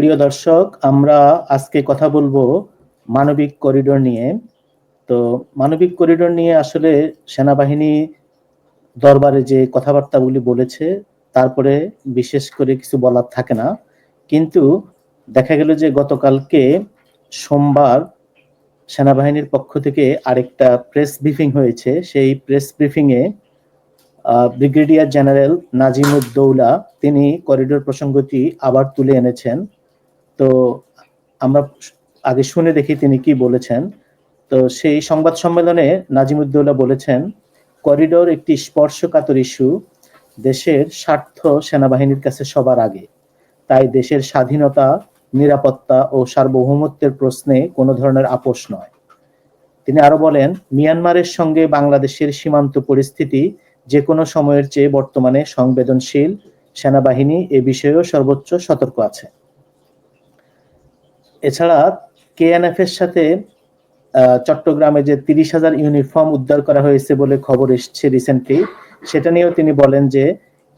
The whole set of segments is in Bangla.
প্রিয় দর্শক, আমরা আজকে কথা বলবো মানবিক করিডোর নিয়ে। তো মানবিক করিডোর নিয়ে আসলে সেনাবাহিনী দরবারে যে কথাবার্তাগুলি বলেছে, তারপরে বিশেষ করে কিছু বলার থাকে না। কিন্তু দেখা গেল যে গতকালকে সোমবার সেনাবাহিনীর পক্ষ থেকে আরেকটা প্রেস ব্রিফিং হয়েছে। সেই প্রেস ব্রিফিংয়ে ব্রিগেডিয়ার জেনারেল নাজিমুদ্দৌলা তিনি করিডোর প্রসঙ্গটি আবার তুলে এনেছেন। তো আমরা আগে শুনে দেখি তিনি কি বলেছেন। তো সেই সংবাদ সম্মেলনে নাজিমুদ্দৌলা বলেছেন, করিডোর একটি স্পর্শকাতর ইস্যু। দেশের স্বার্থ সেনাবাহিনীর কাছে সবার আগে। তাই দেশের স্বাধীনতা, নিরাপত্তা ও সার্বভৌমত্বের প্রশ্নে কোনো ধরনের আপোষ নয়। তিনি আরো বলেন, মিয়ানমারের সঙ্গে বাংলাদেশের সীমান্ত পরিস্থিতি যে কোনো সময়ের চেয়ে বর্তমানে সংবেদনশীল। সেনাবাহিনী এ বিষয়েও সর্বোচ্চ সতর্ক আছে। এছাড়া কেএনএফ এর সাথে চট্টগ্রামে যে 30,000 ইউনিফর্ম উদ্ধার করা হয়েছে বলে খবর এসেছে রিসেন্টলি, সেটা নিয়েও তিনি বলেন যে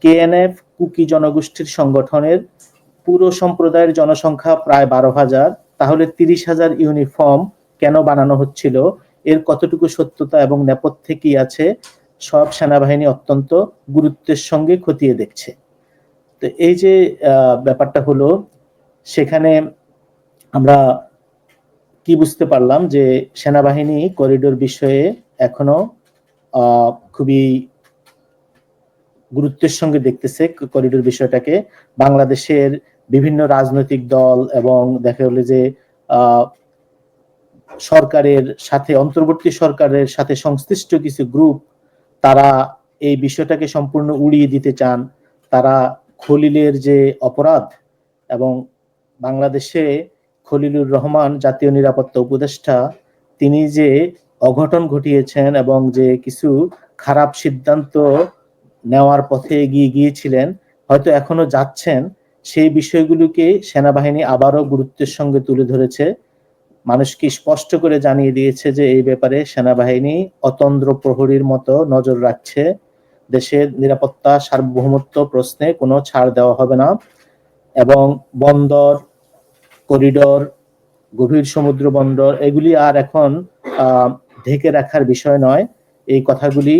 কেএনএফ কুকি জনগোষ্ঠীর সংগঠনের পুরো সম্প্রদায়ের জনসংখ্যা প্রায় 12,000, তাহলে 30,000 ইউনিফর্ম কেন বানানো হচ্ছিল, এর কতটুকু সত্যতা এবং নেপথ্যে কি আছে, সব সেনাবাহিনী অত্যন্ত গুরুত্বের সঙ্গে খতিয়ে দেখছে। তো এই যে ব্যাপারটা হলো, সেখানে আমরা কি বুঝতে পারলাম যে সেনাবাহিনী করিডোর বিষয়ে এখনো খুবই গুরুত্বের সঙ্গে দেখতেছে করিডোর বিষয়টাকে। বাংলাদেশের বিভিন্ন রাজনৈতিক দল এবং দেখা গেল যে সরকারের সাথে, অন্তর্বর্তী সরকারের সাথে সংশ্লিষ্ট কিছু গ্রুপ, তারা এই বিষয়টাকে সম্পূর্ণ উড়িয়ে দিতে চান। তারা খলিলের যে অপরাধ এবং বাংলাদেশে খলিলুর রহমান জাতীয় নিরাপত্তা উপদেষ্টা, তিনি যে অঘটন ঘটিয়েছেন এবং যে কিছু খারাপ সিদ্ধান্ত নেওয়ার পথে এগিয়ে গিয়েছিলেন, হয়তো এখনো যাচ্ছেন, সেই বিষয়গুলোকে সেনাবাহিনী আবারও গুরুত্বের সঙ্গে তুলে ধরেছে। মানুষকে স্পষ্ট করে জানিয়ে দিয়েছে যে এই ব্যাপারে সেনাবাহিনী অতন্দ্র প্রহরীর মতো নজর রাখছে। দেশের নিরাপত্তা, সার্বভৌমত্ব প্রশ্নে কোনো ছাড় দেওয়া হবে না এবং বন্দর, করিডোর, গভীর সমুদ্র বন্দর, এগুলি আর এখন ঢেকে রাখার বিষয় নয়। এই কথাগুলি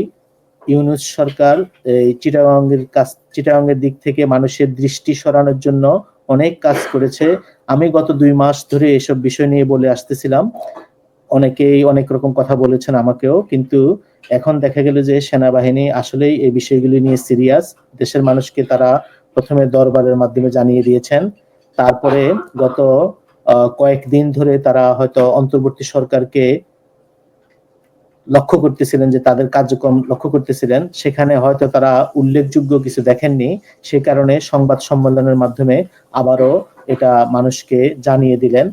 ইউনূস সরকার এই চিটাগংয়ের দিক থেকে মানুষের দৃষ্টি সরানোর জন্য অনেক কাজ করেছে। আমি গত 2 মাস ধরে এসব বিষয় নিয়ে বলে আসতেছিলাম, অনেকেই অনেক রকম কথা বলেছেন আমাকেও, কিন্তু এখন দেখা গেল যে সেনাবাহিনী আসলেই এই বিষয়গুলি নিয়ে সিরিয়াস। দেশের মানুষকে তারা প্রথমে দরবারের মাধ্যমে জানিয়ে দিয়েছেন, তারপরে গত কয়েকদিন ধরে তারা হয়তো অন্তর্বর্তী সরকারকে লক্ষ্য করতেছিলেন, যে তাদের কার্যক্রম লক্ষ্য করতেছিলেন, সেখানে হয়তো তারা উল্লেখযোগ্য কিছু দেখেননি। সে কারণে সংবাদ সম্মেলনের মাধ্যমে আবারও এটা মানুষকে জানিয়ে দিলেন।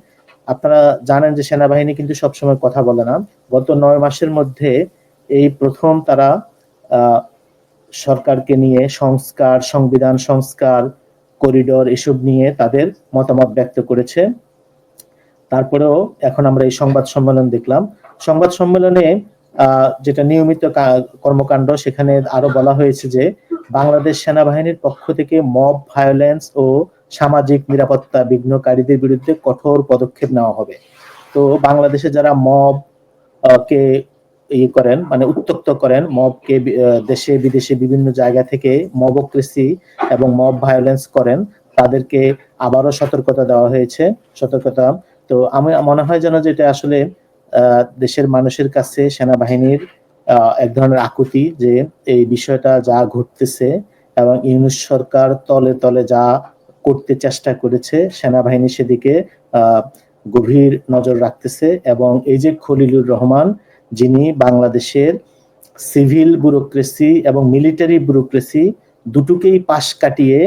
আপনারা জানেন যে সেনাবাহিনী কিন্তু সবসময় কথা বলে না। গত 9 মাসের মধ্যে এই প্রথম তারা সরকারকে নিয়ে সংস্কার, সংবিধান সংস্কার, করিডোর, এসব নিয়ে তাদের মতামত ব্যক্ত করেছে। তারপরেও এখন আমরা এই সংবাদ সম্মেলন দেখলাম। সংবাদ সম্মেলনে যেটা নিয়মিত কর্মকাণ্ড, সেখানে আরো বলা হয়েছে যে বাংলাদেশ সেনাবাহিনীর পক্ষ থেকে মব ভায়োলেন্স ও সামাজিক নিরাপত্তা বিঘ্নকারীদের বিরুদ্ধে কঠোর পদক্ষেপ নেওয়া হবে। তো বাংলাদেশে যারা মব কে করেন, মানে উত্তক্ত করেন, মবকে দেশে বিদেশে বিভিন্ন জায়গা থেকে মবক্রেসি এবং মব ভায়োলেন্স করেন, তাদেরকে আবারও সতর্কতা দেওয়া হয়েছে। সতর্কতা, তো আমার মনে হয় যেন যেটা আসলে দেশের মানুষের কাছে সেনাবাহিনীর এক ধরনের আকুতি, যে এই বিষয়টা যা ঘটতেছে এবং ইউনূস সরকার তলে তলে যা করতে চেষ্টা করেছে, সেনাবাহিনী সেদিকে গভীর নজর রাখতেছে। এবং এই যে খলিলুর রহমান, যিনি বাংলাদেশের সিভিল ব্যুরোক্রেসি এবং মিলিটারি ব্যুরোক্রেসি দুটোকেই পাশ কাটিয়ে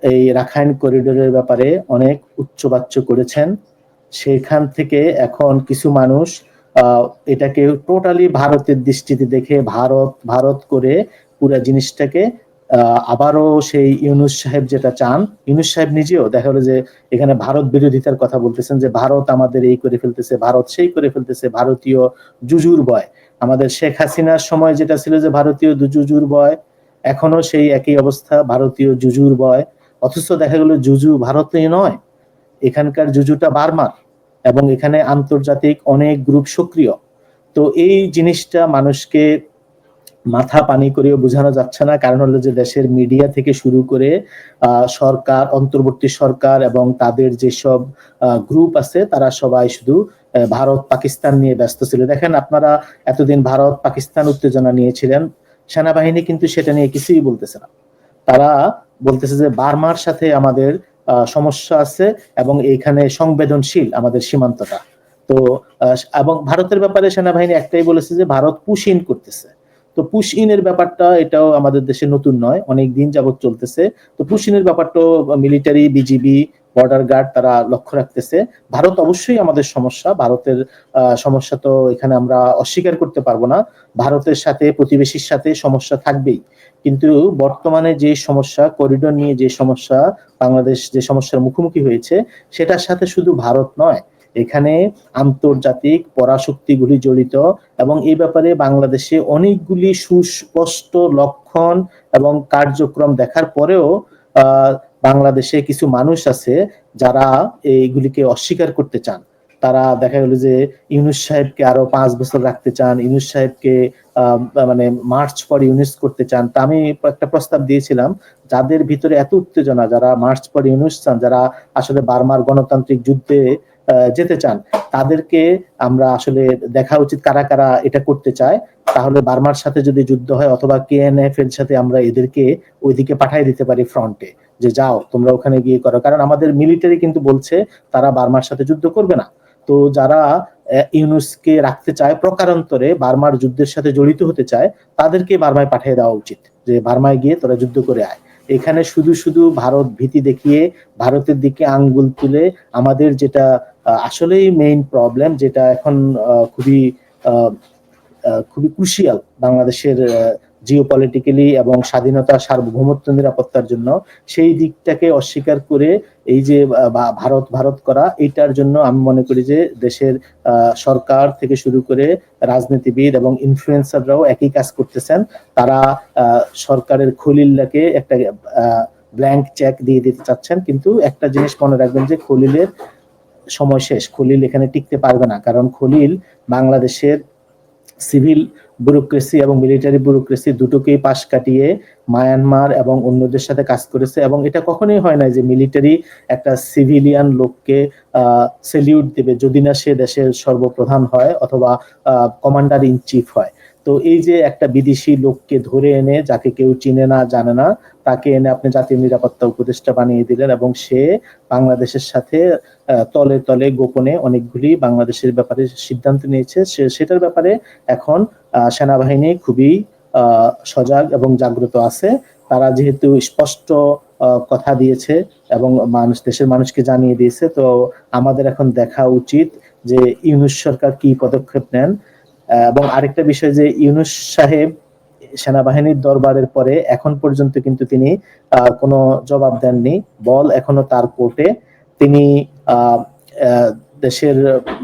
এই রাখাইন করিডোরের ব্যাপারে অনেক উচ্চবাচ্য করেছেন, সেখান থেকে এখন কিছু মানুষ এটাকে টোটালি ভারতের দৃষ্টিতে দেখে ভারত ভারত করে পুরো জিনিসটাকে আবারও সেই ইউনূস সাহেব যেটা চান, ইউনূস সাহেব নিজেও দেখা গেল যে এখানে ভারত বিরোধিতার কথা বলতেছেন, যে ভারত আমাদের এই করে ফেলতেছে, ভারত সেই করে ফেলতেছে, ভারতীয় জুজুর বয়। আমাদের শেখ হাসিনার সময় যেটা ছিল যে ভারতীয় জুজুর বয়, এখনো সেই একই অবস্থা, ভারতীয় জুজুর বয়। অথচ দেখা গেল জুজু ভারতীয় নয়, এখানকার জুজুটা বার্মার, এবং এখানে আন্তর্জাতিক অনেক গ্রুপ সক্রিয়। তো এই জিনিসটা মানুষকে মাথা পানি করেও বোঝানো যাচ্ছে না, কারণ হলো যে দেশের মিডিয়া থেকে শুরু করে সরকার, অন্তর্বর্তী সরকার এবং তাদের যেসব গ্রুপ আছে তারা সবাই শুধু ভারত পাকিস্তান নিয়ে ব্যস্ত ছিল। দেখেন আপনারা এতদিন ভারত পাকিস্তান উত্তেজনা নিয়েছিলেন, সেনাবাহিনী কিন্তু সেটা নিয়ে কিছুই বলতেছে না। তারা বলতেছে যে বার্মার সাথে আমাদের সমস্যা আছে এবং এইখানে সংবেদনশীল আমাদের সীমান্তটা। তো এবং ভারতের ব্যাপারে সেনাবাহিনী একটাই বলেছে যে ভারত পুশ ইন করতেছে। তো পুশ ইনের ব্যাপারটা এটাও আমাদের দেশে নতুন নয়, অনেক দিন যাবত চলতেছে। তো পুশ ইনের ব্যাপারটাও মিলিটারি, বিজিবি, বর্ডার গার্ড তারা লক্ষ্য রাখতেছে। ভারত অবশ্যই আমাদের সমস্যা, ভারতের সমস্যা তো এখানে আমরা অস্বীকার করতে পারবো না। ভারতের সাথে, প্রতিবেশীর সাথে সমস্যা থাকবেই, কিন্তু বর্তমানে যে সমস্যা, করিডোর নিয়ে যে সমস্যা, বাংলাদেশ যে সমস্যার মুখোমুখি হয়েছে, সেটার সাথে শুধু ভারত নয়, এখানে আন্তর্জাতিক পরাশক্তিগুলি জড়িত। এবং এই ব্যাপারে বাংলাদেশে অনেকগুলি সুস্পষ্ট লক্ষণ এবং কার্যক্রম দেখার পরেও বাংলাদেশে কিছু মানুষ আছে যারা এইগুলিকে অস্বীকার করতে চান। তারা দেখা গেল যে ইউনূস সাহেবকে আরো 5 বছর রাখতে চান, ইউনূস সাহেবকে মানে মার্চ পর ইউনূস করতে চান। তা আমি একটা প্রস্তাব দিয়েছিলাম, যাদের ভিতরে এত উত্তেজনা, যারা মার্চ পর ইউনূস চান, যারা আসলে বার্মার গণতান্ত্রিক যুদ্ধে যেতে চান, তাদেরকে আমরা আসলে দেখা উচিত কারা কারা এটা করতে চায়। তাহলে বার্মার সাথে যদি যুদ্ধ হয় অথবা কেএনএফ এর সাথে আমরা এদেরকে ওইদিকে পাঠিয়ে দিতে পারি ফ্রন্টে, যে যাও তোমরা ওখানে গিয়ে করো। কারণ আমাদের মিলিটারি কিন্তু বলছে তারা বার্মার সাথে যুদ্ধ করবে না। তো যারা ইউনূসকে রাখতে চায়, প্রকারান্তরে বার্মার যুদ্ধের সাথে জড়িত হতে চায়, তাদেরকে বার্মায় পাঠিয়ে দেওয়া উচিত, যে বার্মায় গিয়ে তোরা যুদ্ধ করে আয়। এখানে শুধু শুধু ভারত ভীতি দেখিয়ে, ভারতের দিকে আঙ্গুল তুলে, আমাদের যেটা আসলেই মেইন প্রবলেম, যেটা এখন খুবই খুবই ক্রুশিয়াল বাংলাদেশের জিওপলিটিক্যালি এবং স্বাধীনতা, সার্বভৌমত্ব, নিরাপত্তার জন্য, সেই দিকটাকে অস্বীকার করে এই যে ভারত ভারত করা, এইটার জন্য আমি মনে করি যে দেশের সরকার থেকে শুরু করে রাজনীতিবিদ এবং ইনফ্লুয়েন্সাররাও একই কাজ করতেছেন। তারা সরকারের খলিলকে একটা ব্ল্যাঙ্ক চেক দিয়ে দিতে চাচ্ছেন, কিন্তু একটা জিনিস মনে রাখবেন যে খলিলের সময় শেষ। খলিল এখানে টিকতে পারবে না, কারণ খলিল বাংলাদেশের সিভিল ব্যুরোক্রেসি এবং মিলিটারি ব্যুরোক্রেসি দুটোকেই পাশ কাটিয়ে মায়ানমার এবং অন্যদের সাথে কাজ করেছে। এবং এটা কখনোই হয় না যে মিলিটারি একটা সিভিলিয়ান লোককে সেলিউট দেবে যদি না সে দেশের সর্বপ্রধান হয় অথবা কমান্ডার ইন চিফ হয়। তো এই যে একটা বিদেশি লোককে ধরে এনে, যাকে কেউ চিনে না জানে না, তাকে এনে আপনি জাতীয় নিরাপত্তা উপদেষ্টা বানিয়ে দিলেন, এবং সে বাংলাদেশের সাথে তলে তলে গোপনে অনেকগুলি বাংলাদেশের ব্যাপারে সিদ্ধান্ত নিয়েছে। সেটার ব্যাপারে এখন সেনাবাহিনী খুবই সজাগ এবং জাগ্রত আছে। তারা যেহেতু স্পষ্ট কথা দিয়েছে এবং দেশের মানুষকে জানিয়ে দিয়েছে, তো আমাদের এখন দেখা উচিত যে ইউনূস সরকার কি পদক্ষেপ নেন। এবং আরেকটা বিষয় যে ইউনূস সাহেব সেনাবাহিনীর দরবারের পরে এখন পর্যন্ত কিন্তু তিনি কোনো জবাব দেননি, বল এখনো তার কোর্টে। তিনি দেশের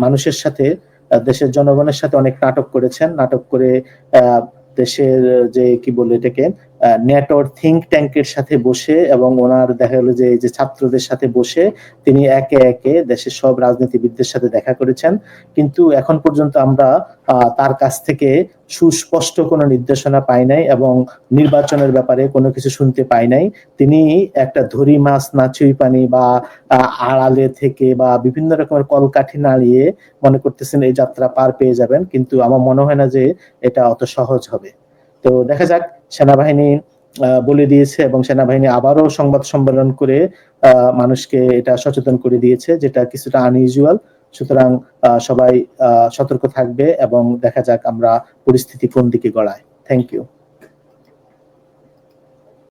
মানুষের সাথে, দেশের জনগণের সাথে অনেক নাটক করেছেন, নাটক করে দেশের যে কি বলে এটাকে নেটওয়ার্ক থিঙ্ক ট্যাঙ্কের সাথে বসে এবং ওনার দেখা গেল যে ছাত্রদের সাথে বসে তিনি একে একে দেশের সব রাজনীতিবিদদের সাথে দেখা করেছেন। কিন্তু এখন পর্যন্ত আমরা তার কাছ থেকে সুস্পষ্ট কোনো নির্দেশনা পাই নাই এবং নির্বাচনের ব্যাপারে কোনো কিছু শুনতে পাই নাই। তিনি একটা ধরি মাছ না ছুঁই পানি বা আড়ালে থেকে বা বিভিন্ন রকমের কলকাঠি নাড়িয়ে মনে করতেছেন এই যাত্রা পার পেয়ে যাবেন, কিন্তু আমার মনে হয় না যে এটা অত সহজ হবে। তো দেখা যাক। সেনাবাহিনী বলে দিয়েছে এবং সেনাবাহিনী আবারও সংবাদ সম্মেলন করে মানুষকে এটা সচেতন করে দিয়েছে, যেটা কিছুটা আনইউজুয়াল। সুতরাং সবাই সতর্ক থাকবে এবং দেখা যাক আমরা পরিস্থিতি কোন দিকে গড়ায়। Thank you.